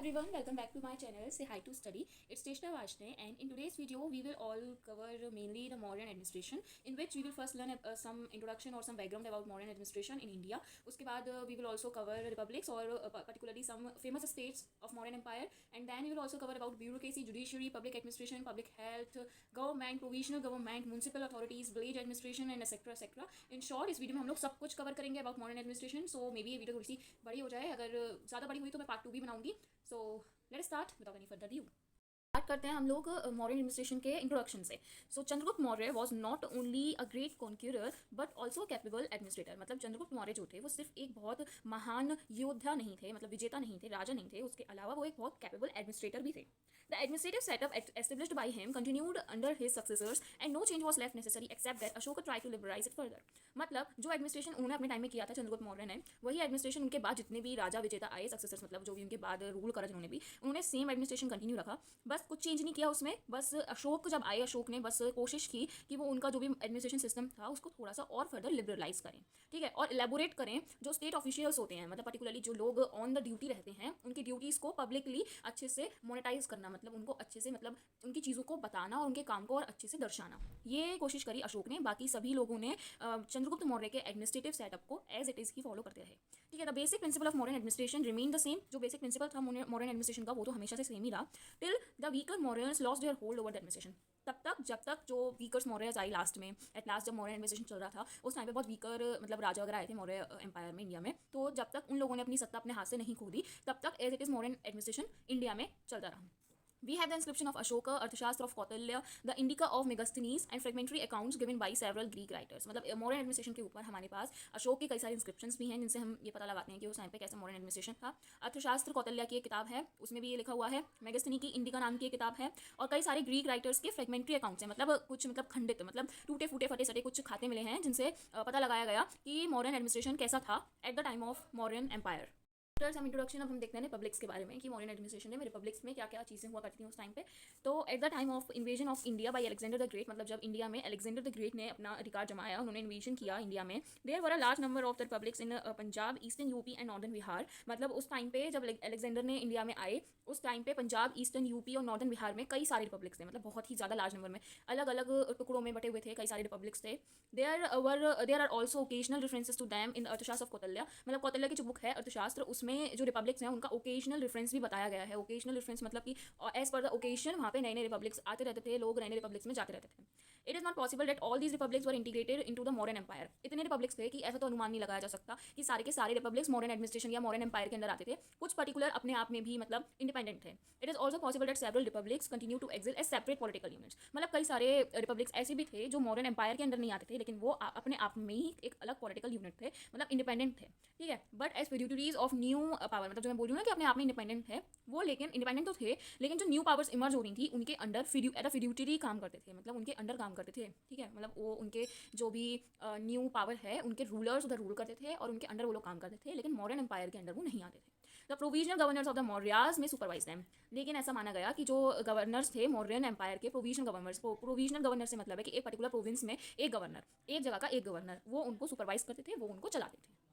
everyone, welcome back to my channel. Say hi to study. It's Teshna Vashne, and in today's video we will all cover mainly the Mauryan administration, in which we will first learn some introduction or some background about Mauryan administration in India. Uske baad we will also cover republics or particularly some famous states of Mauryan Empire, and then we will also cover about bureaucracy, judiciary, public administration, public health, government, provisional government, municipal authorities, village administration and etc etc. In short, इस video में हम लोग सब कुछ cover करेंगे about Mauryan administration. So maybe ये video थोड़ी सी बड़ी हो जाए, अगर ज़्यादा बड़ी हुई तो मैं पार्ट 2 भी बनाऊंगी. So let's start without any further ado. Start करते हैं हम लोग मौर्यन एडमिनिस्ट्रेशन के इंट्रोडक्शन से. So Chandragupta Maurya was not only a great conqueror but also capable administrator. मतलब चंद्रगुप्त मौर्य जो थे वो सिर्फ एक बहुत महान योद्धा नहीं थे, मतलब विजेता नहीं थे, राजा नहीं थे, उसके अलावा वो एक बहुत कैपेबल एडमिनिस्ट्रेटर भी थे. The administrative setup established by him continued under his successors and no change was left necessary except that Ashoka try to liberalise it further. मतलब जो एडमिनिस्ट्रेशन उन्होंने अपने टाइम में किया था चंद्रगुप्त मौर्य ने, वही एडमिनिस्ट्रेशन उनके बाद जितने भी राजा विजेता आए, सक्सेसर्स मतलब जो भी उनके बाद रूल करा जिन्होंने भी, उन्होंने सेम एडमिनिस्ट्रेशन कंटिन्यू रखा, बस कुछ चेंज नहीं किया उसमें. बस अशोक जब आए, अशोक ने बस कोशिश की कि वो उनका जो भी एडमिनिस्ट्रेशन सिस्टम था उसको थोड़ा सा और फर्दर लिबरलाइज करें, ठीक है, और एलेबोरेट करें. जो स्टेट ऑफिशियल्स होते हैं, मतलब पर्टिकुलरली जो लोग ऑन द ड्यूटी रहते हैं, उनकी ड्यूटीज़ को पब्लिकली अच्छे से मोनेटाइज करना, मतलब उनको अच्छे से, मतलब उनकी चीज़ों को बताना और उनके काम को और अच्छे से दर्शाना, ये कोशिश करी अशोक ने. बाकी सभी लोगों ने चंद्रगुप्त मौर्य के एडमिनिस्ट्रेटिव सेटअप को एज इट इज़ ही फॉलो करते रहे, ठीक है. The basic principle of modern administration remain the same. जो बेसिक प्रिंसिपल था मॉडर्न एडमिनिस्ट्रेशन का वो तो हमेशा से सेम ही रहा, till the weaker Mauryans lost their hold over the administration. तब तक जब तक जो वीकर्स मौर्यस आई लास्ट में, एट लास्ट जब मौर्य एडमिनिस्ट्रेशन चल रहा था, उस टाइम पे बहुत वीकर मतलब राजा वगैरह आए थे मौर्य एम्पायर में, इंडिया में. तो जब तक उन लोगों ने अपनी सत्ता अपने हाथ से नहीं खो दी, तब तक as it is modern administration India में चलता रहा. We have the inscription of Ashoka, Arthashastra of Kautilya, the Indica of Megasthenes and fragmentary accounts given by several Greek writers. मतलब मॉडर्न एडमिनिस्ट्रेशन के ऊपर हमारे पास अशोक के कई सारे इंस्क्रिप्शंस भी हैं, जिनसे हम ये पता लगाते हैं कि उस टाइम पे कैसा मॉडर्न एडमिनिस्ट्रेशन था. अर्थशास्त्र कौटिल्य की एक किताब है, उसमें भी ये लिखा हुआ है. मेगास्थनी की इंडिका नाम की एक किताब है, और कई सारे ग्रीक राइटर्स के फ्रेगमेंट्री अकाउंट्स हैं, मतलब कुछ मतलब खंडित, मतलब टूटे फूटे फटे सटे कुछ खाते मिले हैं, जिनसे पता लगाया गया कि मॉडर्न एडमिनिस्ट्रेशन कैसा था at the time of modern empire. Some introduction. अब हम देखते हैं रिपब्लिक्स के बारे में कि मॉडर्न एडमिनिस्ट्रेशन में रिपब्लिक्स में क्या क्या चीज़ें हुआ करती थी उस टाइम पे. तो eight the time of invasion of India by Alexander the great, मतलब जब इंडिया में अलेक्जेंडर द ग्रेट ने अपना अधिकार जमाया, उन्होंने इन्वेजन किया इंडिया में, there were a large number of the republics in Punjab, eastern UP and northern Bihar. मतलब उस टाइम पे जब अलेक्जेंडर ने इंडिया में आए, उस टाइम पे पंजाब, ईस्टर्न यूपी और नॉर्दर्न बिहार में कई सारे रिपब्लिक्स थे, मतलब बहुत ही ज़्यादा लार्ज नंबर में, अलग अलग टुकड़ों में बटे हुए थे, कई सारे रिपब्लिक्स थे. There are also occasional references to them in Arthashastra of Kautilya. मतलब कौटिल्य की जो बुक है अर्थशास्त्र, उसमें जो रिपब्लिक्स हैं उनका ओकेजनल रेफरेंस भी बताया गया है. ओकेजनल रेफरेंस मतलब कि एज पर द ओकेजन वहाँ पे नए नए रिपब्लिक्स आते रहते थे, लोग नए नए रिपब्लिक्स में जाते रहते थे. It is not possible that all these republics were integrated into the modern empire. इतने रिपब्लिक्स थे कि ऐसा तो अनुमान नहीं लगाया जा सकता कि सारे के सारे रिपब्लिक्स मॉडर्न एडमिनिस्ट्रेशन या मॉडर्न एम्पायर के अंदर आते थे. कुछ पर्टिकुलर अपने आप में भी मतलब इंडिपेंडेंट थे. It is also possible that several republics continue to exist as separate political units. मतलब कई सारे रिपब्लिक्स ऐसे भी थे जो मॉडर्न एम्पायर के अंदर नहीं आते थे, लेकिन वो अपने आप में ही एक अलग पॉलिटिकल यूनिट थे, मतलब इंडिपेंडेंट थे, ठीक है. But as feudatories of new power, मतलब जो मैं बोल रही हूँ ना कि अपने आप में इंडिपेंडेंट है वो, लेकिन इंडिपेंडेंट तो थे, लेकिन जो न्यू पावर्स इमर्ज हो रही थी उनके अंडर एट अ फ्यूडिटरी काम करते थे, मतलब उनके अंडर काम करते थे, ठीक है. मतलब वो उनके जो भी न्यू पावर है उनके रूलर्स उधर रूल करते थे और उनके अंडर वो लोग काम करते थे, लेकिन मॉडर्न एम्पायर के अंडर वो नहीं आते थे. The provisional governors of the Mauryas में सुपरवाइज दैम. लेकिन ऐसा माना गया कि जो गवर्नर्स थे मौर्यन एम्पायर के, प्रोविजनल गवर्नर्स, प्रोविजनल गवर्नर से मतलब है कि एक पर्टिकुलर प्रोविंस में एक गवर्नर, एक जगह का एक गवर्नर, वो उनको सुपरवाइज करते थे, वो उनको चलाते थे.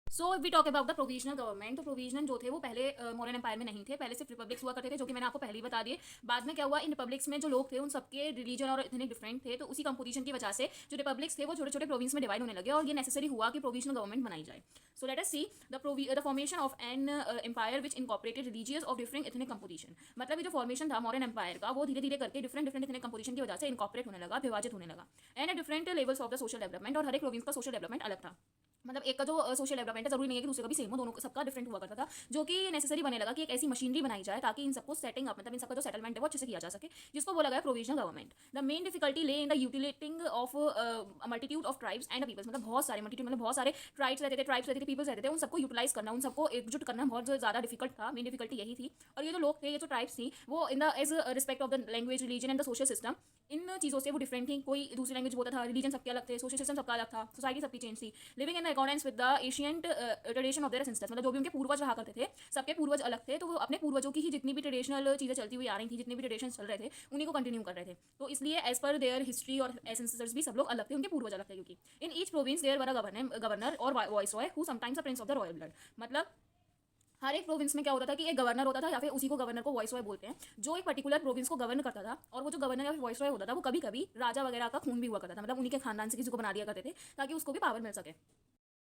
So we talk about the provisional government. तो प्रोविजनल जो थे वो पहले मॉडर्न एम्पायर में नहीं थे, पहले सिर्फ रिपब्लिक्स हुआ करते थे, जो कि मैंने आपको पहले ही बता दिए. बाद में क्या हुआ, इन रिपब्लिक्स में जो लोग थे उन सबके रिलीजन और इतने डिफरेंट थे, तो उसी कंपोजिशन की वजह से जो रिपब्लिक्स थे वो छोटे छोटे प्रोविंस में डिवाइड होने लगे, और ये नेसेसरी हुआ कि प्रोविजनल गवर्नमेंट बनाई जाए. So let us see the formation of an empire which incorporated religious of different ethnic composition. मतलब ये जो फॉर्मेशन था मॉडर्न एम्पायर का, वो धीरे धीरे करके डिफरेंट डिफरेंट इथनिक कंपोजिशन की वजह से इनकॉर्पोरेट होने लगा, विभाजित होने लगा, and different levels of the social development. और हर एक प्रोविंस का सोशल डेवलपमेंट अलग था. मतलब एक का जो सोशल डेवलपमेंट है, जरूरी नहीं है कि दूसरे का भी सेम हो, दोनों सबका डिफरेंट हुआ करता था, जो कि नेसेसरी बने लगा कि एक ऐसी मशीनरी बनाई जाए ताकि इन सबको सेटिंग अप, मतलब इन सबका जो सेटलमेंट है वो अच्छे से किया जा सके, जिसको बोला गया provisional government. The main difficulty lay in the utilizing of multitude of tribes and peoples. मतलब बहुत सारे मल्टीट्यूड, मतलब बहुत सारे ट्राइब्स रहते थे, पीपल्स रहते थे, उन सबको यूटिलाइज करना, उन सबको एकजुट करना बहुत ज़्यादा डिफिकल्ट था. मेन डिफिकल्टी यही थी. और ये जो लोग थे, ये जो ट्राइब्स थी, वो in the as respect of the language, religion and the social system, इन चीज़ों से वो डिफरेंट थी. कोई दूसरी लैंग्वेज बोलता था, रिलीजन सबके अलग थे, सोशल सिस्टम सबका अलग था, सोसाइटी सबकी चेंज थी. Living in accordance with the ancient tradition of their ancestors. मतलब जो भी उनके पूर्वज रहा करते थे, सबके पूर्वज अलग थे, तो वो अपने पूर्वजों की ही जितनी भी ट्रेडिशनल चीज़ें चलती हुई आ रही थी, जितने भी ट्रेडिशन चल रहे थे, उन्हीं को कंटिन्यू कर रहे थे. तो इसलिए एज पर देयर हिस्ट्री और एंसेस्टर्स भी सब लोग अलग थे, उनके पूर्वज अलग थे, क्योंकि in each province there were a governor और viceroy who sometimes a prince of the royal blood. मतलब हर एक प्रोविंस में क्या होता था कि एक गवर्नर होता था या फिर उसी को गवर्नर को वॉइसरॉय बोलते हैं, जो एक पर्टिकुलर प्रोविंस को गवर्न करता था। और वो जो गवर्नर या फिर वॉइसरॉय होता था वो कभी कभी राजा वगैरह का खून भी हुआ करता था, मतलब उन्हीं के खानदान से किसी को बना दिया करते थे ताकि उसको भी पावर मिल सके।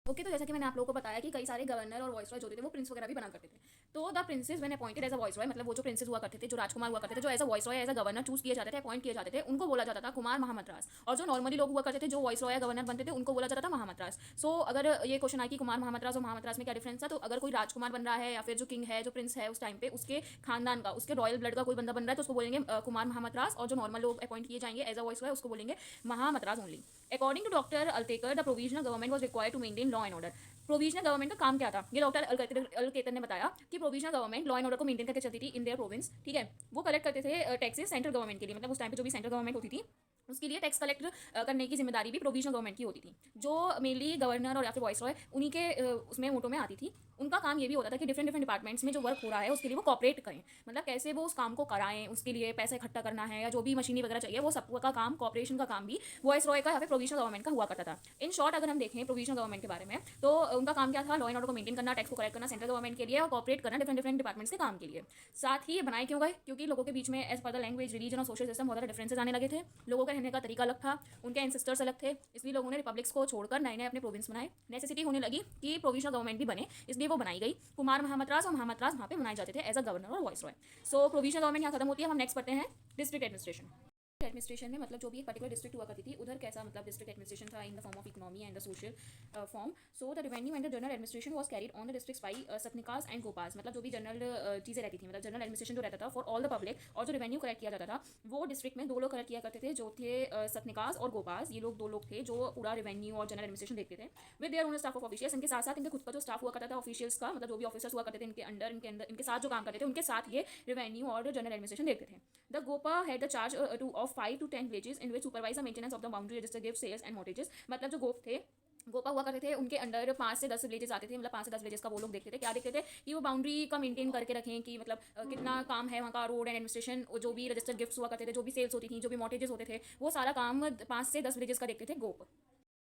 ओके तो जैसा कि मैंने आप लोगों को बताया कि कई सारे गवर्नर और वॉइसरॉय होते थे वो प्रिंस वगैरह भी बना करते थे। तो the princes when appointed as a viceroy, मतलब वो जो प्रिंसेस हुआ करते थे, जो राजकुमार हुआ करते थे, जो as a viceroy as a governor choose किए जाते थे, अपॉइंट किए जाते थे, उनको बोला जाता था कुमार महामद्रास। और जो नॉर्मली लोग हुआ करते थे, जो वॉइसरॉय या गवर्नर बनते थे, उनको बोला जाता था महामद्रास। सो अगर ये क्वेश्चन आए कि कुमार महामद्रास और महामद्रास में क्या डिफरेंस था, तो अगर कोई राजकुमार बन रहा है या फिर जो किंग है, जो प्रिंस है उस टाइम पे, उसके खानदान का, उसके रॉयल ब्लड का कोई बंदा बन रहा है तो उसको बोलेंगे कुमार महामद्रास। और जो नॉर्मल लोग अपॉइंट किए जाएंगे एज अ वॉइसरॉय उसको बोलेंगे Mahamatras only. According to doctor Altekar, the provisional government was required to maintain law and order. Provisional government का काम क्या था, ये डॉक्टर अलकेतर ने बताया कि provisional government law and order को मेंटेन करके चलती थी इन देयर प्रोविंस। ठीक है, वो कलेक्ट करते थे टैक्सेस सेंट्रल गवर्नमेंट के लिए, मतलब उस टाइम पे जो भी सेंट्रल गवर्नमेंट होती थी उसके लिए टैक्स कलेक्ट करने की जिम्मेदारी भी प्रोविजनल गवर्नमेंट की होती थी, जो मेनली गवर्नर और या फिर वॉइसरॉय उन्हीं के उसमें वोटों में आती थी। उनका काम ये भी होता था कि डिफरेंट डिफरेंट डिपार्टमेंट्स में जो वर्क हो रहा है उसके लिए वो कॉपरेट करें, मतलब कैसे वो उस काम को कराएं, उसके लिए पैसे इकट्ठा करना है या जो भी मशीनरी वगैरह चाहिए, वो सबका काम, कॉपरेशन का काम भी वॉइसरॉय का या फिर प्रोविजनल गवर्नमेंट का हुआ करता था। इन शॉर्ट अगर हम देखें प्रोविजनल गवर्नमेंट के बारे में, तो उनका काम क्या था, लॉ एंड ऑर्डर को मेंटेन करना, टैक्स को कलेक्ट करना सेंट्रल गवर्नमेंट के लिए, और कॉपरेट करना डिफरेंट डिफरेंट डिपार्टमेंट्स के काम के लिए। साथ ही ये बनाए क्यों गए, क्योंकि लोगों के बीच में as per the language, religion और सोशल सिस्टम बहुत ज़्यादा डिफरेंसेस आने लगे थे, लोगों का रहने का तरीका अलग था, उनके एंसेस्टर्स अलग थे, इसलिए लोगों ने रिपब्लिक्स को छोड़कर नए नए अपने प्रोविंस बनाए। नेसेसिटी होने लगी कि प्रोविजनल गवर्नमेंट भी बने, इसलिए वो बनाई गई। कुमार महामद्रास और महामद्रास वहाँ पे बनाए जाते थे एज अ गवर्नर और वॉइसरॉय। सो प्रोविजनल गवर्नमेंट यहाँ खत्म होती है। हम नेक्स्ट पढ़ते हैं डिस्ट्रिक्ट एडमिनिस्ट्रेशन। एडमिनिस्ट्रेशन में मतलब जो भी एक पर्टिकुलर डिस्ट्रिक्ट हुआ करती थी उधर कैसा मतलब डिस्ट्रिक्ट एडमिनिस्ट्रेशन था in the form of economy and the social form. So the revenue and the general administration was carried on the districts by Sthanikas and Gopas, मतलब जो भी जनरल चीज़ें रहती थी, मतलब जनरल एडमिनिस्ट्रेशन जो रहता था फॉर ऑल द पब्लिक, और जो रेवेन्यू कलेक्ट किया जाता था वो डिस्ट्रिक्ट में दो लोग कलेक्ट किया करते थे, जो थे सतनिकास और गोपास। ये लोग दो लोग थे जो पूरा रेवेन्यू और जनरल एडमिनिस्ट्रेशन देखते थे with their own staff of officials. इनके साथ साथ इनके खुद का जो स्टाफ हुआ करता था ऑफिशियल्स का, मतलब जो भी ऑफिसर्स हुआ करते थे इनके अंडर, इनके साथ जो काम करते थे, उनके साथ ये रेवेन्यू और जनरल एडमिनिस्ट्रेशन देखते थे। The Gopa had the charge of 5 to 10 villages in which supervise the maintenance of the boundary register, give sales and mortgages। मतलब जो गोप थे, गोपा हुआ करते थे, उनके अंडर 5 से 10 विलेजेस आते थे, मतलब 5 से 10 विलेजेस का वो लोग देखते थे। क्या देखते थे कि वो बाउंड्री का मेंटेन करके रखें कि मतलब कितना काम है वहाँ का, रोड एंड एडमिनिस्ट्रेशन, जो भी रजिस्टर्ड गिफ्ट्स हुआ करते थे, जो भी सेल्स होती थी, जो भी मॉर्टेजेस होते थे, वो सारा काम 5 से 10 विलेजेस का देखते थे गोप।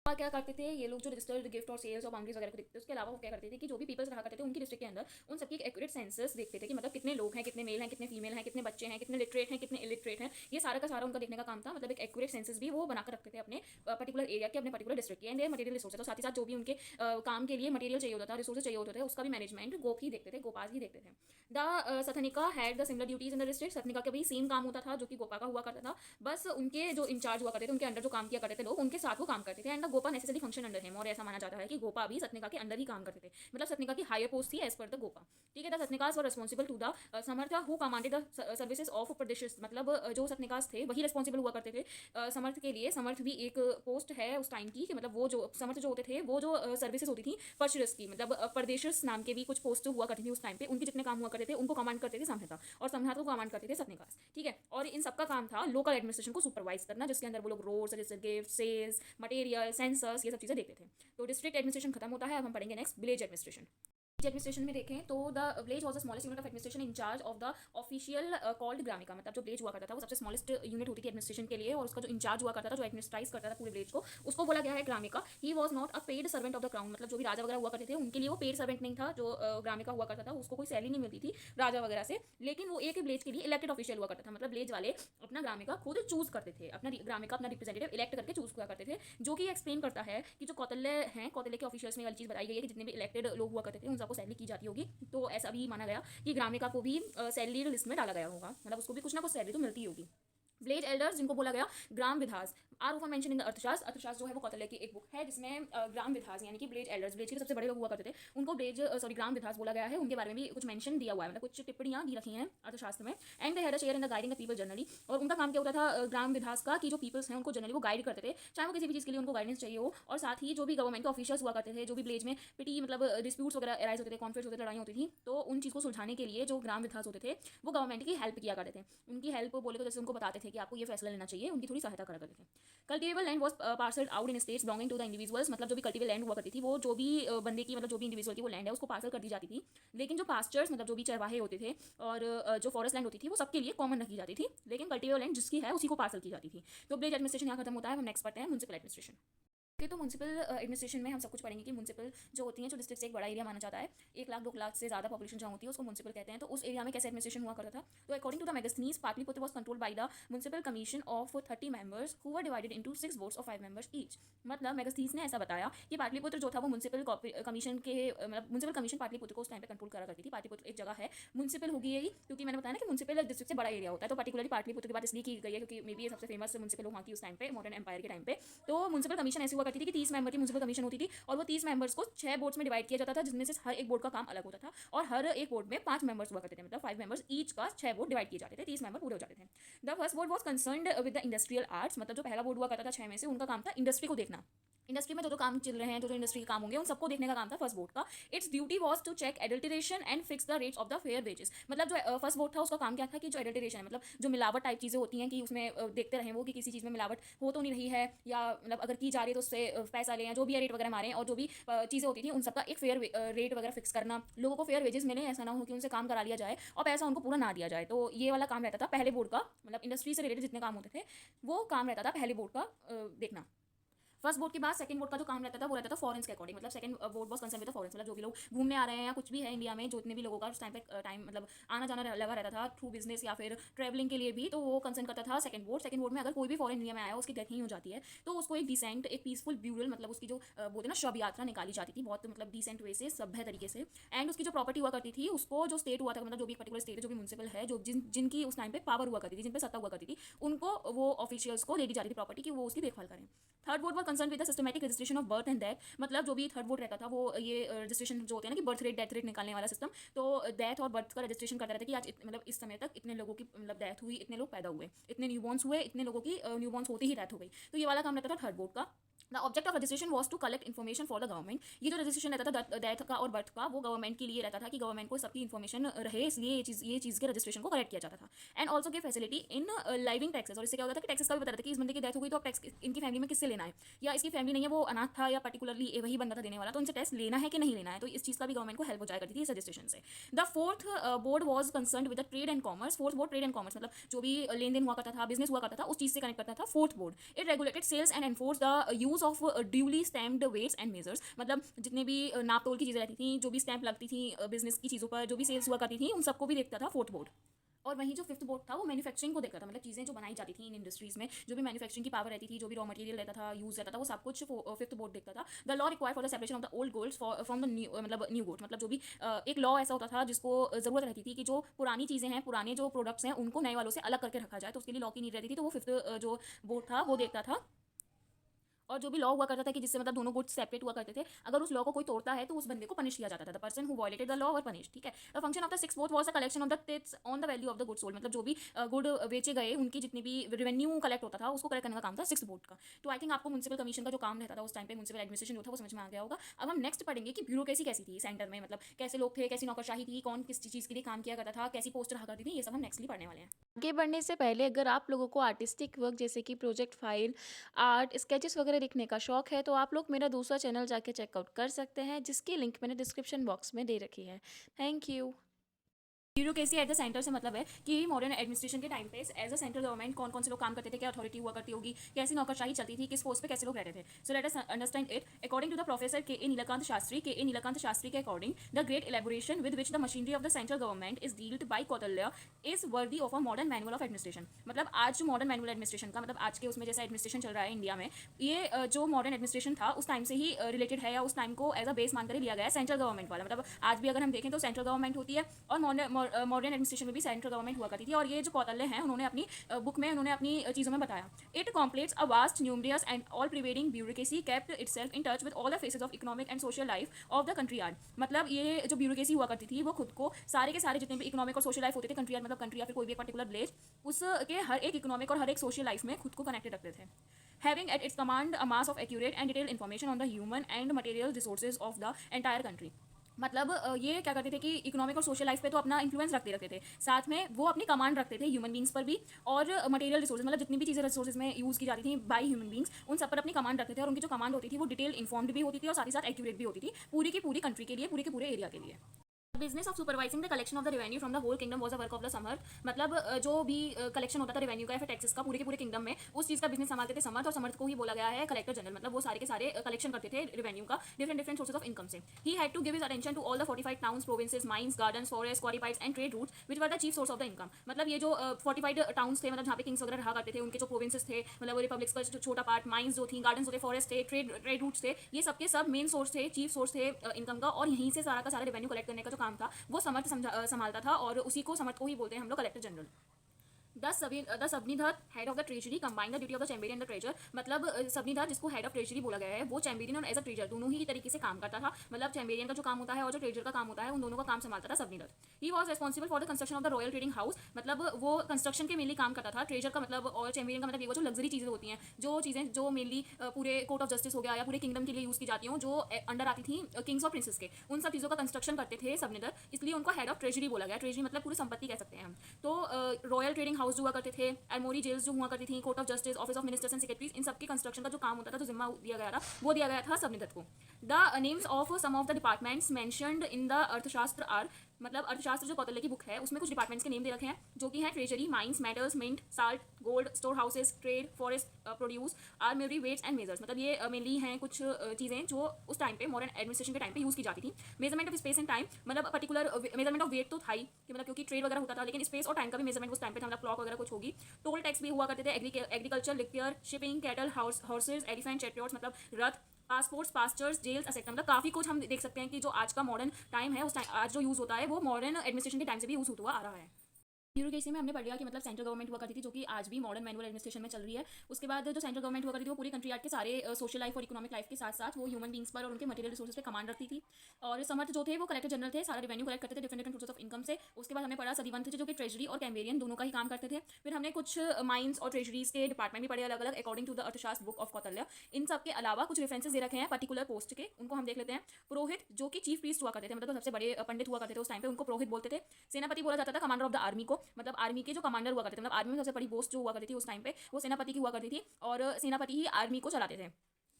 क्या करते थे ये लोग, जो रजिस्टर्ड गिफ्ट और सेल्स और बाउंड्रीज वगैरह को देखते थे, उसके अलावा वो क्या करते थे कि जो भी पीपल्स रहा करते थे उनकी डिस्ट्रिक्ट के अंदर उन सबकी एक एक्यूरेट सेंसस देखते थे कि मतलब कितने लोग हैं, कितने मेल हैं, कितने फीमेल हैं, कितने बच्चे हैं, कितने लिटरेट हैं, कितने इलिटरेट हैं, ये सारा का सारा उनका देखने का काम था। मतलब एक एक्यूरेट सेंसस भी वो बनाकर रखते थे अपने पर्टिकुलर एरिया के, अपने पर्टिकुलर डिस्ट्रिक्ट के। एंड देयर मटेरियल रिसोर्सेज, तो साथ ही साथ जो भी उनके काम के लिए मटेरियल चाहिए होता था, रिसोर्सेज चाहिए होते थे, उसका भी मैनेजमेंट गोप ही देखते थे, गोपास ही देखते थे। The Sthanika had the similar duties in the district, Sthanika का भी सेम काम होता था जो कि गोपा का हुआ करता था, बस उनके जो इंचार्ज हुआ करते थे, उनके अंडर जो काम किया करते थे लोग, उनके साथ वो काम करते थे। And the Gopa necessary function under him, और ऐसा माना जाता है कि गोपा भी सतनिका के अंदर ही काम करते थे, मतलब सतनिका की हायर पोस्ट थी एज पर द गोपा। ठीक है, the Sthanikas were responsible to the Samaharta who commanded the services of Pradesh, मतलब जो सतनिकास थे वही रिस्पॉन्सिबल हुआ करते थे समर्थ के लिए। समर्थ भी एक पोस्ट है उस टाइम की कि मतलब वो जो समर्थ जो होते थे वो जो सर्विसेज होती थी पर्शियस की, मतलब प्रदेशस नाम के भी कुछ पोस्ट हुआ करती थी उस टाइम पे, उनके जितने काम हुआ करते थे उनको कमांड करते थे समर्थ, और समर्थ को कमांड करते थे सतनिकास। ठीक है, और इन सबका काम था लोकल एडमिनिस्ट्रेशन को सुपरवाइज करना, जिसके अंदर वो लोग roads, gift, sales, material, census, ये सब चीज़ें देखते थे। तो डिस्ट्रिक्ट एडमिनिस्ट्रेशन खत्म होता है। अब हम पढ़ेंगे नेक्स्ट विलेज एडमिनिस्ट्रेशन। एडमिनिस्ट्रेशन में देखें तो the village was the smallest unit of administration in charge of the official called Gramika, मतलब जो विलेज हुआ करता था वो सबसे स्मॉलेस्ट यूनिट होती थी एडमिनिस्ट्रेशन के लिए, और उसका जो इंचार्ज हुआ करता था, जो एडमिनिस्ट्राइज करता था पूरे विलेज को, उसको बोला गया है Gramika. He was not a paid servant of the crown, मतलब जो भी राजा वगैरह हुआ करते थे उनके लिए वो पेड सर्वेंट नहीं था, जो ग्रामिका हुआ करता था उसको कोई सैलरी नहीं मिलती थी राजा वगैरह से, लेकिन वो एक विलेज के लिए इलेक्टेड ऑफिशियल हुआ करता था, मतलब विलेज वाले अपना ग्रामिका खुद चूज करते थे, अपना ग्रामिका अपना रिप्रेजेंटेटिव इलेक्ट करके चूज किया करते थे, जो कि एक्सप्लेन करता है कि जो कौतल्य हैं, कौतल्य के ऑफिशियल्स में वाली चीज़ बताई गई है कि जितने भी इलेक्टेड लोग हुआ करते थे उन सबको सैलरी की जाती होगी। तो ऐसा भी माना गया कि ग्रामिका को भी सैलरी लिस्ट में डाला गया होगा, मतलब उसको भी कुछ ना कुछ सैलरी तो मिलती होगी। विलेज एल्डर्स जिनको बोला गया Gram Vriddhas are often mention in the Arthashastra. Arthashastra जो है वो कौतल्य की एक बुक है जिसमें ग्राम विधास यानी कि विलेज एल्डर्स, विलेज के सबसे बड़े लोग हुआ करते थे, उनको ग्राम विधास बोला गया है। उनके बारे में भी कुछ मेंशन दिया हुआ है, मतलब कुछ टिप्पणियां दी रखी हैं अर्थशास्त्र में। And they had a share in the guiding the people generally, और उनका काम क्या होता था ग्राम विधास का कि जो पीपल्स हैं उनको जनरली वो गाइड करते थे, चाहे वो किसी भी चीज़ के लिए उनको गाइडेंस चाहिए हो, और साथ ही जो भी गवर्नमेंट के ऑफिशियल्स हुआ करते थे, जो भी विलेज में पिटी मतलब डिस्प्यूट्स वगैरह अराइज होते थे, कॉन्फ्लिक्ट होते थे, लड़ाई होती थी, तो उन चीज़ को सुलझाने के लिए जो ग्राम विधास होते थे वो गवर्नमेंट की हेल्प किया करते थे। उनकी हेल्प बोले तो जैसे उनको बताते थे कि आपको ये फैसला लेना चाहिए, उनकी थोड़ी सहायता करा करते थे। Cultivable land was parcelled out in states belonging to the individuals, मतलब जो भी कल्टिवेबल लैंड हुआ करती थी वो जो भी बंदे की, मतलब जो भी इंडिविजुअल की वो लैंड है उसको पार्सल कर दी जाती थी, लेकिन जो पास्चर्स मतलब जो भी चरवाहे होते थे और जो फॉरेस्ट लैंड होती थी वो सबके लिए कॉमन रखी जाती थी, लेकिन कल्टिवेबल लैंड जिसकी है उसी को पार्सल की जाती थी। तो विलेज एडमिनिस्ट्रेशन यहाँ खत्म होता है। हम नेक्स्ट पढ़ते हैं म्युनिसिपल एडमिनिस्ट्रेशन। ओके, तो म्यूनसिपल एडमिनिस्ट्रेशन में हम सब कुछ पढ़ेंगे कि म्यूनसिपल जो होती है, जो डिस्ट्रिक्ट से एक बड़ा एरिया माना जाता है, 1 लाख 2 लाख से ज़्यादा पॉपुलेशन जहाँ होती है उसको म्यूनसिपल कहते हैं। तो उस एरिया में कैसे एडमिनिस्ट्रेशन हुआ करता था? तो according to the Megasthenes, Pataliputra was controlled by the municipal commission of 30 members who were divided into 6 boards of 5 members each. मतलब मैगस्थनीज ने ऐसा बताया कि पाटलिपुत्र जो था वो म्यूनसिपल कमीशन के मतलब म्यूनसिपल कमीशन पाटलिपुत्र को उस टाइम पे कंट्रोल करा करती थी। पाटलिपुत्र एक जगह है, म्यूनसिपल होगी यही, क्योंकि मैंने बताया ना कि म्यूनसिपल डिस्ट्रिक्ट से बड़ा एरिया होता है। तो पर्टिकुलरली पाटलिपुत्र की बात इसलिए की गई है क्योंकि मे बी ये सबसे फेमस म्यूनसिपल वहाँ की उस टाइम पे, मॉडर्न एम्पायर के टाइम पे। तो म्यूनसिपल कमीशन ऐसी हुआ करती थी कि 30 मेंबर की म्यूनसिपल कमीशन होती थी और वो 30 मेंबर्स को 6 बोर्ड्स में डिवाइड किया जाता था, जिसमें से हर एक बोर्ड का काम अलग होता था और हर एक बोर्ड में 5 मेंबर्स हुआ करते थे। मतलब 5 मेंबर्स ईच का 6 बोर्ड डिवाइड किए जाते थे, 30 मेंबर पूरे हो जाते थे। The first board was concerned with the industrial arts. मतलब जो पहला बोर्ड हुआ करता था 6 में से, उनका काम था इंडस्ट्री को देखना। इंडस्ट्री में जो काम चल रहे हैं, जो इंडस्ट्री के काम होंगे, उन सबको देखने का काम था फर्स्ट बोर्ड का। Its duty was to check adulteration and fix the rates of the fair wages. मतलब जो फर्स्ट बोर्ड था उसका काम क्या था कि जो एडल्टरेशन है, मतलब जो मिलावट टाइप चीज़ें होती हैं कि उसमें देखते रहें वो कि किसी चीज़ में मिलावट हो तो नहीं रही है, या मतलब अगर की जा रही है तो उससे पैसा लें, या जो भी रेट वगैरह मारें, और जो भी चीज़ें होती थी उन सबका एक फेयर रेट वगैरह फिक्स करना, लोगों को फेयर वेजेस मिले, ऐसा ना हो कि उनसे काम करा लिया जाए और पैसा उनको पूरा ना दिया जाए। तो ये वाला काम रहता था पहले बोर्ड का, मतलब इंडस्ट्री से रिलेटेड जितने काम होते थे वो काम रहता था पहले बोर्ड का देखना। फर्स्ट बोर्ड के बाद सेकंड बोर्ड का जो काम रहता था वो रहता था फॉरेन्स के अकॉर्डिंग। मतलब second board was concern with the foreigners, मतलब जो भी लोग घूमने आ रहे हैं या कुछ भी है इंडिया में, जो इतने भी लोगों का उस टाइम पे टाइम मतलब आना जाना लगा रहता था थ्रू बिजनेस या फिर ट्रैवलिंग के लिए भी, तो वो कंसर्न करता था सेकंड बोर्ड। सेकंड बोर्ड में अगर कोई भी फॉरेन इंडिया में आया, उसकी डेथ ही हो जाती है, तो उसको एक डिसेंट, एक पीसफुल ब्यूरल, मतलब उसकी जो बोलते ना शव यात्रा निकाली जाती थी बहुत मतलब डिसेंट वे से, सभ्य तरीके से। एंड उसकी जो प्रॉपर्टी हुआ करती थी उसको, जो स्टेट हुआ था, मतलब जो भी पर्टिकुलर स्टेट है, जो भी म्यूनसिपल है, जो जिनकी उस टाइम पे पावर हुआ करती थी, जिन पे सत्ता हुआ करती थी, उनको वो ऑफिशियल्स को दे दी जाती थी प्रॉपर्टी की वो उसकी देखभाल करें। Third board was concern with the systematic registration of birth and death. मतलब जो भी थर्ड बोर्ड रहता था वो ये रजिस्ट्रेशन जो होते हैं ना कि बर्थ रेट डेथ रेट निकालने वाला सिस्टम, तो डेथ और बर्थ का रजिस्ट्रेशन करता रहता है कि आज मतलब इस समय तक इतने लोगों की मतलब डेथ हुई, इतने लोग पैदा हुए, इतने न्यूबॉर्न्स हुए, इतने लोगों की न्यूबॉर्न्स होती ही डेथ हो गई। तो ये वाला काम रहता था थर्ड बोर्ड का। The object of registration was to collect information for the government. ये जो रजिस्ट्रेशन रहता था डेथ का और बर्थ का, वो गवर्नमेंट के लिए रहता था कि गवर्नमेंट को सबकी इन्फॉर्मेशन रहे, इसलिए ये चीज़ के रजिस्ट्रेशन को कलेक्ट किया जाता था। And also give facility in living taxes. और इससे क्या होता था कि टैक्सेस का भी पता था कि इस बंदे की डेथ हो गई तो अब टैक्स इनकी फैमिली में किससे लेना है, या इसकी फैमिली नहीं है वो अनाथ था या पर्टिकुलरली वही बंदा था देने वाला, तो इनसे टैक्स लेना है कि नहीं लेना है। तो इस चीज़ का भी गवर्नमेंट को हेल्प हो जाया करती थी इस रजिस्ट्रेशन से। The fourth board was concern with the trade and commerce. Fourth board trade and commerce, मतलब जो भी लेन देन हुआ करता था, बिजनेस हुआ करता था, उस चीज़ से कनेक्ट करता था fourth board. It regulated sales and enforce the use of duly stamped weights and measures. मतलब जितने भी नाप तोल की चीज़ें रहती थी, जो भी स्टैंप लगती थी बिजनेस की चीज़ों पर, जो भी सेल्स हुआ करती थी, उन सबको भी देखता था फोर्थ बोर्ड। और वहीं जो फिफ्थ बोर्ड था वो मैन्युफैक्चरिंग को देखता था, मतलब चीज़ें जो बनाई जाती थी इन इंडस्ट्रीज़ में, जो भी मैन्युफैक्चरिंग की पावर रहती थी, जो भी रॉ मटेरियल रहता था, यूज़ रहता था, वो सब कुछ फिफ्थ बोर्ड देखता था। The law require for the separation of the old golds from the new, मतलब न्यू गोल्ड। मतलब जो भी एक लॉ ऐसा होता था जिसको ज़रूरत रहती थी कि जो पुरानी चीज़ें हैं, पुराने जो प्रोडक्ट्स हैं, उनको नए वालों से अलग करके रखा जाए, तो उसके लिए लॉ की नीड रहती थी। तो वो फिफ्थ जो बोर्ड था वो देखता था। और जो भी लॉ हुआ करता था कि जिससे मतलब दोनों गुड्स सेपरेट हुआ करते थे, अगर उस लॉ को कोई तोड़ता है तो उस बंदे को पनिश किया जाता था। The person who violated the law were punish. ठीक है। The function of the sixth board was the collection of the tips on the value of the good sold. मतलब जो भी गुड बेचे गए, उनकी जितनी भी रेवेन्यू कलेक्ट होता था उसको कलेक्ट करने का काम था सिक्स्थ बोर्ड का। तो आई थिंक आपको म्यूनसिपल कमीशन का जो काम रहता था उस टाइम पे, म्यूनसिपल एडमिनिस्ट्रेशन जो था वो समझ में आ गया होगा। अब हम नेक्स्ट पढ़ेंगे कि ब्यूरोक्रेसी कैसी थी सेंटर में, मतलब कैसे लोग थे, कैसी नौकरशाही थी, कौन किस चीज़ के लिए काम किया करता था, कैसी पोस्ट रहा करती थी, ये सब हम नेक्स्टली पढ़ने वाले हैं। आगे बढ़ने से पहले अगर आप लोगों को आर्टिस्टिक वर्क जैसे कि प्रोजेक्ट फाइल, आर्ट, स्केचेस वगैरह लिखने का शौक है तो आप लोग मेरा दूसरा चैनल जाके चेकआउट कर सकते हैं, जिसकी लिंक मैंने डिस्क्रिप्शन बॉक्स में दे रखी है। Thank you. Bureaucracy at the centre से मतलब है कि मॉडर्न एडमिनिस्ट्रेशन के टाइम पे एज अ सेंट्रल गवर्नमेंट कौन कौन से लोग काम करते थे, क्या अथॉरिटी हुआ करती होगी, कैसी नौकरशाही चलती थी, किस पोस्ट पे कैसे लोग रहते थे। So let us understand it according to the professor K Nilakanta Shastri के according the great elaboration with which the machinery of the central government is dealt by Kautilya is worthy of a modern manual of administration. मतलब आज जो modern manual administration का, मतलब आज के उसमें जैसा एडमिनिस्ट्रेशन चल रहा है इंडिया में, ये जो मॉडर्न एडमिनिस्ट्रेशन था उस टाइम से ही रिलेटेड है, या उस टाइम को एज अ बेस मानकर ही लिया गया है सेंट्रल गवर्नमेंट वाला। मतलब आज भी अगर हम देखें तो सेंट्रल गवर्नमेंट होती है और मॉडर्न एडमिनिस्ट्रेशन में भी सेंट्रल गवर्नमेंट हुआ करती थी। और ये जो कौटिल्य हैं उन्होंने अपनी बुक में, उन्होंने अपनी चीज़ों में बताया, it कॉम्प्लेट्स a vast numerous and all pervading bureaucracy kept itself in touch with all the faces of economic and social life of the country yard. मतलब ये जो ब्यूरोक्रेसी हुआ करती थी वो खुद को सारे के सारे जितने भी इकोनॉमिक और सोशल लाइफ होते थे कंट्री यार्ड, मतलब कंट्री या फिर कोई भी पर्टिकुलर विलेज, उसके हर एक इकोनॉमिक और हर एक सोशल लाइफ में खुद को कनेक्टेड रखते थे। Having at its command a mass of accurate and detailed information on the human and material resources of the entire country। मतलब ये क्या करते थे कि इकोनॉमिक और सोशल लाइफ पे तो अपना इन्फ्लुएंस रखते थे, साथ में वो अपनी कमांड रखते थे ह्यूमन बींग्स पर भी, और मटेरियल रिसोर्सेज मतलब जितनी भी चीज़ें रिसोर्सेज में यूज़ की जाती थी बाय ह्यूमन बींग्स, उन सब पर अपनी कमांड रखते थे। और उनकी जो कमांड होती थी वो डिटेल इन्फॉर्म्ड भी होती थी और साथ ही साथ एक्यूरेट भी होती थी पूरी की पूरी कंट्री के लिए, पूरे के पूरे एरिया के लिए। Business of supervising the collection of the revenue from the whole kingdom was a work of the Samaharta. मतलब जो भी कलेक्शन होता था रेवेन्यू का या फिर टैक्सेस का पूरे के पूरे किंगडम में, उस चीज़ का बिजनेस संभालते थे समर्थ, और समर्थ को ही बोला गया है कलेक्टर जनरल। मतलब वो सारे के सारे कलेक्शन करते थे रेवेन्यू का different different sources of income से। He had to give his attention to all the 45 towns, provinces, mines, gardens, forest, quarry pipes and trade routes which were the chief source of the income. मतलब ये जो 45 towns थे, मतलब जहाँ पे Kings वगैरह रहा करते थे, उनके जो प्रोविंसेस थे, मतलब रिपब्लिक्स का छोटा पार्ट, माइंस जो थी, गार्डन्स होते, फॉरेस्ट थे, ट्रेड रूट्स थे, ये सबके सब मेन सोर्स थे, चीफ सोर्स थे इनकम का। और यहीं से सारा का सारा रेवेन्यू कलेक्ट करने का जो काम था वो समर्थ संभालता था, और उसी को समर्थ को ही बोलते हैं हम लोग collector general. The Sannidhata head of the treasury combine the duty of the chamberlain the treasurer. मतलब सबनीधर जिसको हेड ऑफ ट्रेजरी बोला गया है, वो चैम्बेरियन और एज अ ट्रेजर दोनों ही तरीके से काम करता था। मतलब चैम्बेरियन का जो काम होता है और जो ट्रेजर का काम होता है, उन दोनों का काम संभालता था Sannidhata. He was responsible for the construction of the royal trading house. मतलब वो कंस्ट्रक्शन के मेनली काम करता था। ट्रेजर का मतलब और चैम्बेरियन का मतलब ये वो जो लग्जरी चीज़ें होती हैं, जो चीज़ें जो मेनली पूरे कोर्ट ऑफ जस्टिस हो गया या पूरे किंगडम के लिए यूज़ की जाती हूँ, जो अंडर आती थी किंग्स और प्रिंसेस के, उन सब चीज़ों का कंस्ट्रक्शन करते थे सबनीधर, इसलिए उनको हेड ऑफ ट्रेजरी बोला गया। ट्रेजरी मतलब पूरी संपत्ति कह सकते हैं हम। तो रॉयल ट्रेडिंग हाउस जो हुआ करते थे, एलमोरी जेल्स जो हुआ करती थी, court of justice, office of ministers and secretaries, इन सबके कंस्ट्रक्शन का जो काम होता था, जो जिम्मा दिया गया था, वो दिया गया था सबनीधर को। The names of some of the departments mentioned in the Arthashastra are. मतलब अर्थशास्त्र जो कौटिल्य की बुक है, उसमें कुछ डिपार्टमेंट्स के नेम दे रखे हैं, जो कि है treasury, mines, metals, mint, salt, gold, store houses, trade, forest produce, armoury, weights and measures. मतलब ये मेनली हैं कुछ चीज़ें जो उस टाइम पे मॉडर्न एडमिनिस्ट्रेशन के टाइम पे यूज़ की जाती थी। Measurement of space and time, मतलब पर्टिकुलर मेजरमेंट ऑफ वेट तो था ही, कि मतलब क्योंकि ट्रेड वगैरह होता था, लेकिन स्पेस और टाइम का भी मेजरमेंट उस टाइम पे था, मतलब क्लॉक वगैरह कुछ होगी। टोल टैक्स भी हुआ करते थे, agriculture, liquor, shipping, cattle, horses, elephant, chariots मतलब रथ, पासपोर्ट्स, पास्चर्स, जेल्स एक्सेट्रा। मतलब काफ़ी कुछ हम देख सकते हैं कि जो आज का मॉडर्न टाइम है, उस टाइम आज जो यूज़ होता है वो मॉडर्न एडमिनिस्ट्रेशन के टाइम से भी यूज़ होता हुआ आ रहा है। ब्यूरोक्रेसी में हमने पढ़ लिया कि मतलब सेंट्रल गवर्नमेंट हुआ करती थी, जो कि आज भी मॉडर्न मैनुअल एडमिनिस्ट्रेशन में चल रही है। उसके बाद जो सेंट्रल गवर्नमेंट हुआ करती थी, वो पूरी कंट्री आर्ट के सारे सोशल लाइफ और इकोनॉमिक लाइफ के साथ साथ वो ह्यूमन बींग्स पर और उनके मटेरियल रिसोर्सेज पे कमांड रखती थी। और समर्थ जो थे वो कलेक्टर जनरल थे, सारा रेवेन्यू कलेक्ट करते थे different different source of income से। उसके बाद हमने पढ़ा सदीवंत थे, जो कि ट्रेजरी और कैम्बेरियन दोनों का ही काम करते थे। फिर हमने कुछ माइंस और ट्रेजरीज के डिपार्टमेंट भी पढ़े अलग अलग अकॉर्डिंग टू द अर्थशास्त्र बुक ऑफ कौटिल्य। इन सब के अलावा कुछ रेफरेंसेस दे रखे हैं पर्टिकुलर पोस्ट के, उनको हम देख लेते हैं। पुरोहित, जो कि चीफ प्रीस्ट हुआ करते थे, मतलब तो सबसे बड़े पंडित हुआ करते थे उस टाइम पे, उनको पुरोहित बोलते थे। सेनापति बोला जाता था कमांडर ऑफ द आर्मी को, मतलब आर्मी के जो कमांडर हुआ करते थे, मतलब आर्मी में सबसे बड़ी पोस्ट जो हुआ करती थी उस टाइम पे, वो सेनापति की हुआ करती थी, और सेनापति ही आर्मी को चलाते थे।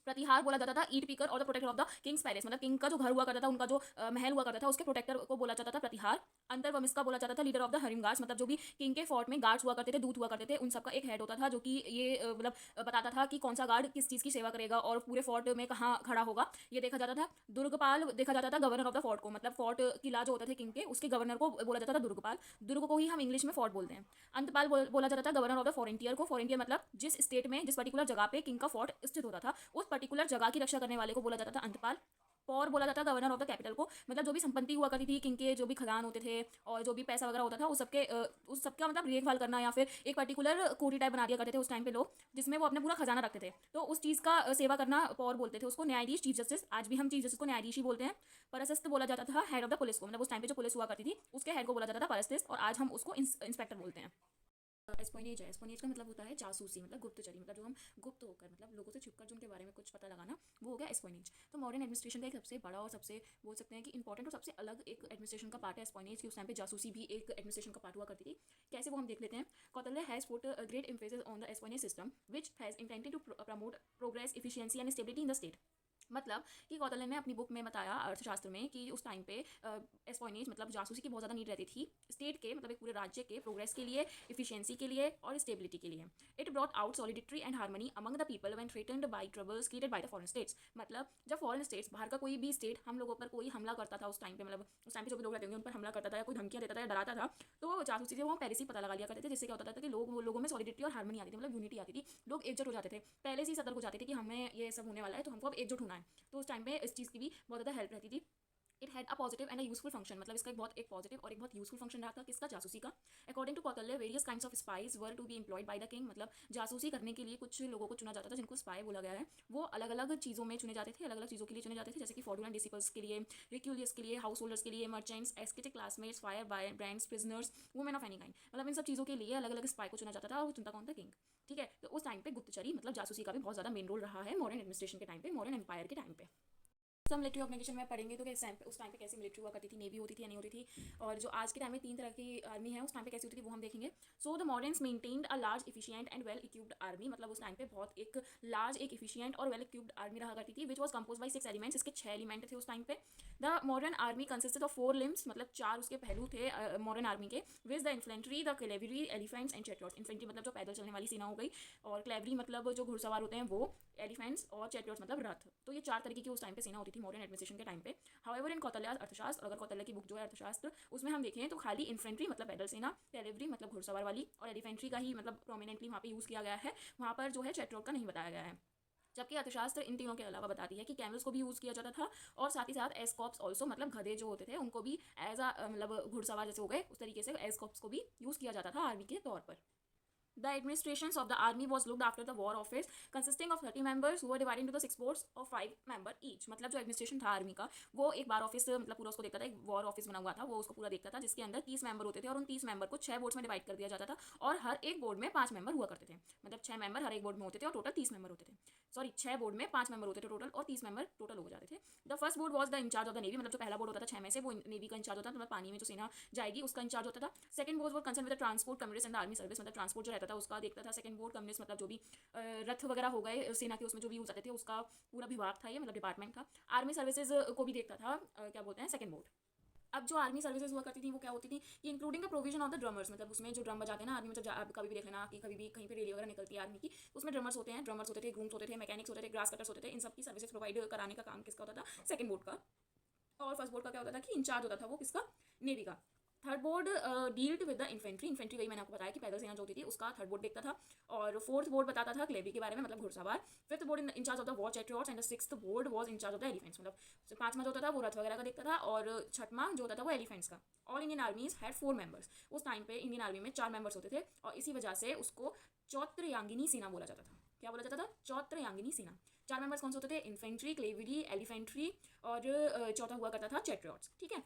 प्रतिहार बोला जाता था ईट पीकर और the protector of the king's palace, मतलब किंग का जो घर हुआ करता था, उनका जो महल हुआ करता था, उसके प्रोटेक्टर को बोला जाता था प्रतिहार। अंतर्वमिस्का बोला जाता था leader of the Harim guards, मतलब जो भी किंग के फोर्ट में गार्ड्स हुआ करते थे, दूत हुआ करते थे, उन सबका एक हेड होता था, जो कि ये मतलब बताता था कि कौन सा गार्ड किस चीज़ की सेवा करेगा और पूरे फोर्ट में कहाँ खड़ा होगा, ये देखा जाता था। दुर्गपाल देखा जाता था गवर्नर ऑफ द फोर्ट को, मतलब फोर्ट किला जो होता था किंग के, उसके गवर्नर को बोला जाता था दुर्गपाल। दुर्ग को ही हम इंग्लिश में फोर्ट बोलते हैं। अंतपाल बोला जाता था गवर्नर ऑफ द फॉरेंटियर को। फॉरेंटियर मतलब जिस स्टेट में जिस पर्टिकुलर जगह पे किंग का फोर्ट स्थित होता था, उस पर्टिकुलर जगह की रक्षा करने वाले को बोला जाता था अंतपाल। पौर बोला जाता गवर्नर ऑफ द कैपिटल को, मतलब जो भी संपत्ति हुआ करती थी किंग के, जो भी खदान होते थे और जो भी पैसा वगैरह होता था, उस सबका मतलब देखभाल करना, या फिर एक पर्टिकुलर कोठी टाइप बना दिया करते थे उस टाइम पे लोग, जिसमें वो अपना पूरा खजाना रखते थे, तो उस चीज़ का सेवा करना पौर बोलते थे उसको। न्यायाधीश, चीफ जस्टिस, आज भी हम चीफ जस्टिस को न्यायाधीश ही बोलते हैं। परस्थित बोला जाता था हेड ऑफ द पुलिस को, मतलब उस टाइम पे जो पुलिस हुआ करती थी उसके हेड को बोला जाता था परस्थित, और आज हम उसको इंस्पेक्टर बोलते हैं। एस्पोनेज है, एस्पोनेज का मतलब होता है जासूसी, मतलब गुप्तचरी, मतलब जो हम गुप्त होकर, मतलब लोगों से छुपकर जो उनके बारे में कुछ पता लगाना, वो हो गया एस्पोनेज। तो मॉडर्न एडमिनिस्ट्रेशन का एक सबसे बड़ा और सबसे बोल सकते हैं कि इंपॉर्टेंट और सबसे अलग एक एडमिनिस्ट्रेशन का पार्ट है एस्पोनेज, की उस टाइम पे जासूसी भी एक एडमिनिस्ट्रेशन का पार्ट हुआ करती थी। कैसे वो हम देख लेते हैं। Kautilya has put great emphasis on the espionage system which has intended to promote progress, efficiency and stability in the state. मतलब कि कौटिल्य ने अपनी बुक में बताया अर्थशास्त्र में कि उस टाइम पे एस्पोनेज मतलब जासूसी की बहुत ज़्यादा नीड रहती थी स्टेट के, मतलब एक पूरे राज्य के प्रोग्रेस के लिए, इफिशियंसी के लिए और स्टेबिलिटी के लिए। It brought out solidity and harmony among the people when threatened bye troubles created by the foreign states. मतलब जब फॉरेन स्टेट्स, बाहर का कोई भी स्टेट हम लोगों पर कोई हमला करता था उस टाइम पे, मतलब उस टाइम पे जो भी लोग रहते होंगे उन पर हमला करता था या कोई धमकियां देता था या डराता था, तो जासूसी से वो हम पहले से ही पता लगा लिया करते थे, जिससे क्या होता था कि लोगों में सॉलिडिटी और हार्मनी आती थी, मतलब यूनिटी आती थी, लोग एकजुट हो जाते थे, पहले से ही सतर्क हो जाते थे कि हमें ये सब होने वाला है, तो हमको अब एकजुट होना है। तो उस टाइम पे इस चीज़ की भी बहुत ज़्यादा हेल्प रहती थी। It had a positive and a useful function, मतलब इसका एक पॉजिटिव और एक बहुत यूजफुल फंक्शन रहा था, किसका, जासूसी का। According to Kautilya various kinds of spies were to be employed by the king, मतलब जासूसी करने के लिए कुछ लोगों को चुना जाता था जिनको स्पाई बोला गया है, वो अलग अलग चीज़ों में चुने जाते थे, अलग अलग चीज़ों के लिए चुने जाते थे, जैसे कि फ्रॉडुलेंट डिसिपल्स के लिए, रिक्यूलियस के लिए, हाउस होल्डर्स के लिए, merchants, ascetic classmates, fire brands, prisoners, women of any kind, मतलब इन सब चीज़ों के लिए अलग अलग स्पाई को चुना जाता था, और वो चुनता कौन था, किंग। ठीक है, तो उस टाइम पे गुप्तचरी मतलब जासूसी का भी बहुत ज़्यादा मेन रोल रहा है मॉडर्न एडमिनिस्ट्रेशन के टाइम पे, मॉडर्न एम्पायर के टाइम पे। सब मिलिट्री ऑर्गेनाइजेशन में पढ़ेंगे तो उस टाइम पे कैसी मिलिट्री हुआ करती थी, नेवी होती थी या नहीं होती थी, और जो आज के टाइम में 3 तरह की आर्मी है उस टाइम पे कैसी होती थी वो हम देखेंगे. So the मॉडर्न्स maintained a large efficient and well equipped army, मतलब उस टाइम पे बहुत एक लार्ज एक इफिशिएंट और वेल इक्विप्ड आर्मी रहा करती थी, which was compose by 6 elements. इसके 6 एलिमेंट थे उस टाइम पे. The modern army consisted of 4 limbs, मतलब 4 उसके पहलू थे मॉडर्न आर्मी के, which the infantry, the cavalry, elephants and chariots. Infantry मतलब जो पैदल चलने वाली सेना हो गई, और क्लेवरी मतलब जो घुड़सवार होते हैं वो, एलिफेंट्स, और चैट्रियट्स मतलब रथ. तो ये 4 तरीके की उस टाइम पे सेना होती थी मॉडर्न एडमिनिस्ट्रेशन के टाइम पे. हाउएवर इन कौटिल्य अर्थशास्त्र, अगर कौटिल्य की बुक जो है अर्थशास्त्र, उसमें हम देखें तो खाली इन्फेंट्री मतलब पैदल सेना, कैलेवरी मतलब घुड़सवार वाली, और एलिफेंट्री का ही मतलब प्रोमिनेंटली वहाँ पे यूज़ किया गया है. वहाँ पर जो है चैट्रियट का नहीं बताया गया है. जबकि अर्थशास्त्र इन तीनों के अलावा बताती है कि कैमल्स को भी यूज़ किया जाता था, और साथ ही साथ एस्कॉप्स ऑल्सो, मतलब गधे जो होते थे उनको भी एज अ मतलब घुड़सवार जैसे हो गए उस तरीके से एस्कॉप्स को भी यूज़ किया जाता था आर्मी के तौर पर. The administrations of the army was looked after the war office, consisting of 30 members who were divided into the 6 boards of 5 member each. मतलब जो एडमिनिस्ट्रेशन था आर्मी का वो एक बार ऑफिस मतलब पूरा उसको देखता था, एक वॉर ऑफिस बना हुआ था वो उसको पूरा देखता था, जिसके अंदर 30 मेंबर होते थे, और उन 30 मेंबर को 6 बोर्ड्स में डिवाइड कर दिया जाता था, और हर एक बोर्ड में 5 मेंबर हुआ करते थे. मतलब 6 मेंबर हर एक बोर्ड में होते थे, और टोटल 30 मेंबर होते थे. सॉरी, 6 बोर्ड में 5 मेंबर होते थे टोटल, और 30 मेंबर टोटल हो जाते थे. The first board was the in charge of the navy, मतलब जो पहला बोर्ड होता था 6 में से वो नेवी का इंचार्ज होता था, मतलब पानी में जो सेना जाएगी उसका इंचार्ज होता था. Second board was concern with the transport communist and army service, मतलब ट्रांसपोर्ट जो रहता था उसका देखता था. सेकंड बोर्ड कम्युनिस्ट मतलब जो भी रथ वगैरह हो गए सेना के उसमें जो भी यूज आते थे उसका पूरा विभाग था ये, मतलब डिपार्टमेंट था. आर्मी सर्विसेज को भी देखता था क्या बोलते हैं सेकंड बोर्ड. अब जो आर्मी सर्विसेज हुआ करती थी वो क्या होती थी कि including the provision of the drummers, मतलब उसमें जो ड्रम बजाते हैं ना आर्मी में, जब कभी भी देख लेना कि कभी भी कहीं पे रैली वगैरह निकलती है आर्मी की, उसमें ड्रमर्स होते हैं, ड्रमर्स होते थे, ग्रूम्स होते थे, मैकेनिक्स होते थे, ग्रास कटर्स होते थे. इन सब की सर्विसेज प्रोवाइड कराने का काम किसका होता था, सेकंड बोर्ड का. और फर्स्ट बोर्ड का क्या होता था कि इंचार्ज होता था वो किसका, नेवी का. Third board dealt with the infantry, infantry वही मैंने आपको बताया कि पैदल सेना जो होती थी उसका थर्ड बोर्ड देखता था. और फोर्थ बोर्ड बताता था क्लेवरी के बारे में, मतलब घुड़सवार. Fifth board in charge of the war chariots, and the sixth board was in charge of the elephants, मतलब 5वां जो होता था वो रथ वगैरह का देखता था, और 6वां जो होता था वो एलिफेंट्स का. All Indian आर्मीज had 4 members. उस टाइम पे इंडियन आर्मी में 4 मेंबर्स होते थे, और इसी वजह से उसको चौत्रयांगिनी सेना बोला जाता था. क्या बोला जाता था, चौत्रयांगिनी सेना. 4 मेंबर्स कौन से होते थे, इन्फेंट्री, क्लेवरी, एलिफेंट्री, और चौथा हुआ करता था चैट्रियट्स. ठीक है.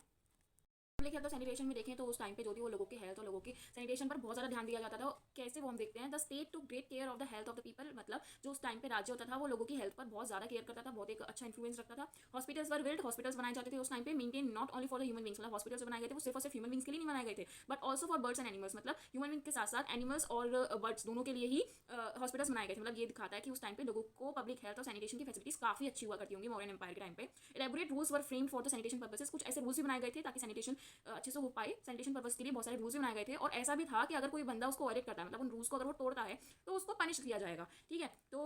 पब्लिक हेल्थ और सैनिटेशन में देखें तो उस टाइम पे जो थी वो लोगों की हेल्थ और लोगों की सैनिटेशन पर बहुत ज़्यादा ध्यान दिया जाता था. कैसे वो हम देखते हैं, the state to great care of the health of the people, मतलब जो उस टाइम पे राज्य होता था वो लोगों की हेल्थ पर बहुत ज़्यादा केयर करता था, बहुत एक अच्छा इन्फ्लुएंस रखता था. हॉस्पिटल्स वर बिल्ड, हॉस्पिटल्स बनाए जाते थे उस टाइम पे, maintain not only for the human beings, मतलब हॉस्पिटल्स बनाए गए थे वो सिर्फ और सिर्फ ह्यूमन बींग्स के लिए नहीं बनाए गए थे, but also for birds and animals, मतलब ह्यूमन बींग के साथ साथ एनिमल्स और बर्ड्स दोनों के लिए ही हॉस्पिटल्स बनाए गए थे. मतलब ये दिखाता है कि उस टाइम पे लोगों को पब्लिक हेल्थ और सैनिटेशन की फैसिलिटीज काफी अच्छी हुआ करती होंगी मॉडर्न एम्पायर के टाइम पे. Elaborate rules were framed for the sanitation purposes, कुछ ऐसे रूल्स भी बनाए गए थे ताकि सैनिटेशन अच्छे से हो पाए. सैनिटेशन पर्पस के लिए बहुत सारे रूल्स भी बनाए गए थे, और ऐसा भी था कि अगर कोई बंदा उसको वायलेट करता है, मतलब उन रूल्स को अगर वो तोड़ता है तो उसको पनिश किया जाएगा. ठीक है. तो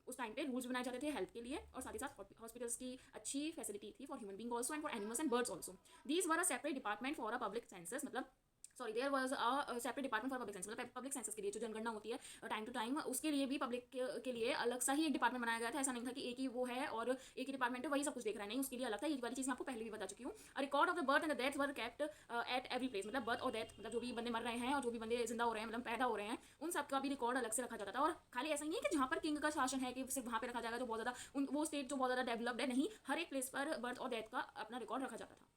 उस टाइम पे रूल्स बनाए जाते थे हेल्थ के लिए, और साथ ही साथ हॉस्पिटल्स की अच्छी फैसिलिटी थी for human being also and for animals and birds also. These were a separate department for a public census, मतलब sorry there was a separate department for public census, मतलब पब्लिक सेंसस के लिए जो जनगणना होती है time to time, उसके लिए भी पब्लिक के लिए अलग सा ही एक डिपार्टमेंट बनाया गया था. ऐसा नहीं था कि एक ही वो है और एक ही डिपार्टमेंट है वही सब कुछ देख रहा है, नहीं, उसके लिए अलग था. ये वाली चीज़ मैं आपको पहले भी बता चुकी हूँ. Record of the birth and the death were kept at every place, मतलब बर्थ और डेथ, मतलब जो भी बंदे मर रहे हैं और जो भी बंदे जिंदा हो रहे हैं, मतलब पैदा हो रहे हैं, उन सब का भी रिकॉर्ड अलग से रखा जाता था. और खाली ऐसा नहीं है कि जहाँ पर किंग का शासन है कि सिर्फ वहाँ पे रखा जाएगा, जो बहुत ज़्यादा वो स्टेट जो बहुत ज़्यादा डेवलप्ड है, नहीं, हर एक प्लेस पर बर्थ और डेथ का अपना रिकॉर्ड रखा जाता था.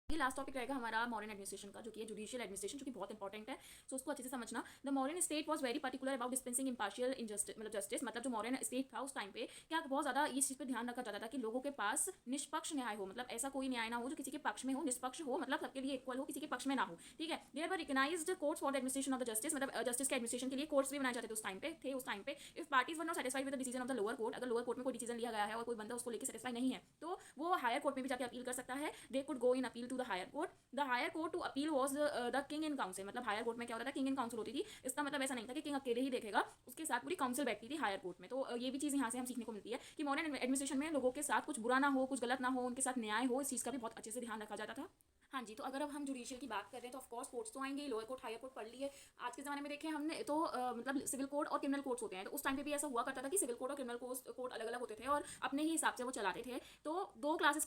ये लास्ट टॉपिक रहेगा हमारा मॉडर्न एडमिनिस्ट्रेशन का, जो कि है जुडिशियल एडमिनिस्ट्रेशन, जो कि बहुत इंपॉर्टेंट है, सो उसको अच्छे से समझना. The modern state was very particular about dispensing impartial injustice, मतलब जस्टिस, मतलब जो मॉडर्न स्टेट था उस टाइम पे क्या बहुत ज़्यादा इस चीज़ पे ध्यान रखा जाता था कि लोगों के पास निष्पक्ष न्याय हो, मतलब ऐसा कोई न्याय ना हो जो किसी के पक्ष में हो, निष्पक्ष हो, मतलब सबके लिए इक्वल हो, किसी के पक्ष में ना हो. ठीक है. There were recognised courts for the administration of the justice, मतलब जस्टिस के एडमिनिस्ट्रेशन के लिए कोर्ट्स भी बनाए जाते थे उस टाइम पे, उस टाइम पे. If parties were not satisfied with the decision of the lower court, अगर लोअर कोर्ट में कोई डिसीजन लिया गया है और कोई बंदा उसको लेकर सेटिस्फाई नहीं है तो वो हायर कोर्ट में भी जाकर अपील कर सकता है. They could go in appeal to the higher court. The higher court to appeal was the king in council, मतलब हायर कोर्ट में क्या होता था, किंग इन काउंसिल होती थी. इसका मतलब ऐसा नहीं था कि किंग अकेले ही देखेगा, उसके साथ पूरी काउंसिल बैठती थी हायर कोर्ट में. तो ये भी चीज़ यहाँ से हम सीखने को मिलती है कि मॉडर्न एडमिनिस्ट्रेशन में लोगों के साथ कुछ बुरा ना हो, कुछ गलत ना हो, उनके साथ न्याय हो, इस चीज़ का भी बहुत अच्छे से ध्यान रखा जाता था. हाँ जी, तो अगर अब हम जुडिशियल की बात कर रहे हैं तो ऑफकोर्स कोर्ट्स तो आएंगे, लोअर कोर्ट हायर कोर्ट पढ़ लिए. आज के ज़माने में देखें हमने तो मतलब सिविल कोड और क्रिमिनल कोर्ट्स होते हैं, तो उस टाइम पे भी ऐसा हुआ करता था कि सिविल कोड और क्रिमिनल कोर्ट अलग अलग होते थे और अपने ही हिसाब से वो चलाते थे. तो दो क्लासेस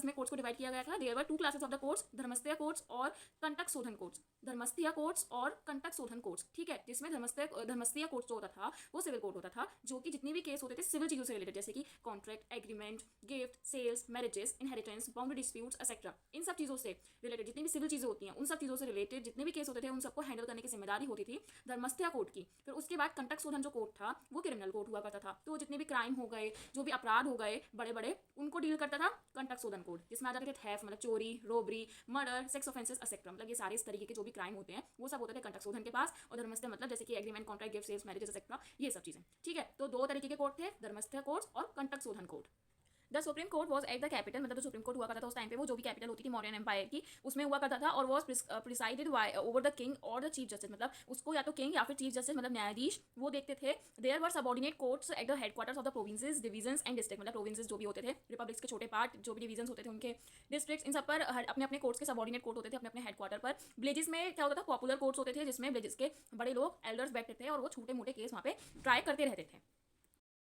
में कोर्ट्स को डिवाइड किया गया था. There were 2 classes of the courts, धर्मस्थय कोर्ट्स और कंटक शोधन कोर्ट्स. धर्मस्थय कोर्ट्स और कंटक शोधन कोर्ट्स. ठीक है. जिसमें धर्मस्थय कोर्ट्स जो होता था वो सिविल कोर्ट होता था, जो कि जितने भी केस होते थे सिविल चीज़ों से रिलेटेड, जैसे कि contract, agreement, gift, sales, marriages, inheritance, boundary disputes etcetera, इन सब चीज़ों से रिलेटेड जितनी भी सिविल चीज़ें होती हैं उन सब चीज़ों से रिलेटेड जितने भी केस होते थे उन सबको हैंडल करने की जिम्मेदारी होती थी धर्मस्थया कोर्ट की। फिर उसके बाद कंटक शोधन जो कोर्ट था वो क्रिमिनल कोर्ट हुआ करता था। तो जितने भी क्राइम हो गए, जो भी अपराध हो गए बड़े बड़े, उनको डील करता था कंटक शोधन कोर्ट, जिसमें आ जाते थे थेफ्ट मतलब चोरी, robbery, murder, sex offences etcetera, मतलब ये सारे इस तरीके के जो भी क्राइम होते हैं वो सब होते थे कंटक शोधन के पास। और धर्मस्थया मतलब जैसे कि agreement, contract, gift, sales, marriages et cetera, ये सब चीज़ें। ठीक है, तो दो तरीके के कोर्ट थे, धर्मस्थया कोर्ट और कंटक शोधन court. The supreme court was at the capital, मतलब जो सुप्रीम कोर्ट हुआ करता था उस टाइम पे, वो जो भी कैपिटल होती थी मॉडर्न एम्पायर की उसमें हुआ करता था, और was presided over the king और द चीफ जस्टिस, मतलब उसको या तो किंग या फिर चीफ जस्टिस मतलब न्यायाधीश वो देखते थे। There were subordinate courts at the headquarters of the provinces, divisions and district, मतलब प्रोविंसेस जो भी होते थे, रिपब्लिक्स के छोटे पार्ट जो भी डिवीजन्स होते थे उनके डिस्ट्रिक्ट्स, इन सब पर अपने अपने कोर्ट्स के सबऑर्डिनेट कोर्ट होते थे अपने अपने हेडक्वार्टर पर। विलेजेस में क्या होता था, पॉपुलर कोर्ट्स होते थे जिसमें विलेजेस के बड़े लोग एल्डर्स बैठते थे और वो छोटे मोटे केस वहाँ पे ट्राई करते रहते थे।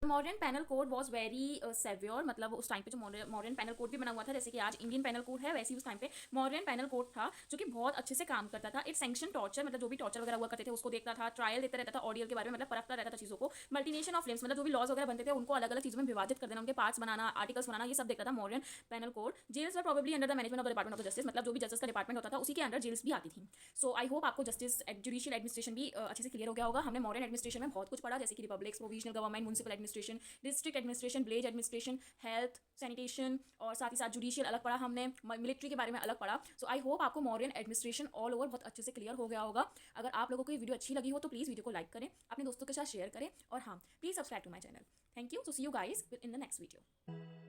Modern penal code was very severe, मतलब उस टाइम पे जो मॉडर्न पैनल कोड भी बना हुआ था, जैसे कि आज इंडियन पैनल कोड है वैसे ही उस टाइम पे मॉडर्न पैनल कोड था जो कि बहुत अच्छे से काम करता था। इट सैंक्शन टॉर्चर, मतलब जो भी टॉर्चर वगैरह हुआ करते थे उसको देखता था, ट्रायल देता रहता था ऑडियल के बारे में, मतलब परखता रहता था चीज़ों को। मल्टीनेशन ऑफ लिम्स, मतलब जो भी लॉज वगैरह बनते थे उनको अलग अलग चीज़ों में विभाजित कर देना, उनके पार्ट्स बनाना, आर्टिकल्स बनाना, ये सब देखता था modern penal code. Jails were probably under the management of the department of justice, मतलब जो भी जस्टिस का डिपार्टमेंट होता था उसी के अंडर जेल्स भी आती थी। सो आई होप आपको जस्टिस जुडिशियल एडमिनिस्ट्रेशन भी अच्छे से क्लियर हो गया होगा। हमने मॉडर्न एडमिनिस्ट्रेशन में बहुत कुछ पढ़ा, जैसे कि republics, provisional government, municipal administration, district administration, village administration, health, sanitation, और साथ ही साथ जुडिशियल अलग पढ़ा हमने, मिलिट्री के बारे में अलग पढ़ा। सो आई होप आपको मॉडर्न एडमिनिस्ट्रेशन ऑल ओवर बहुत अच्छे से क्लियर हो गया होगा। अगर आप लोगों को ये वीडियो अच्छी लगी हो तो प्लीज़ वीडियो को लाइक करें, अपने दोस्तों के साथ शेयर करें, और हाँ please subscribe to my channel. Thank you. So see you guys in the next video.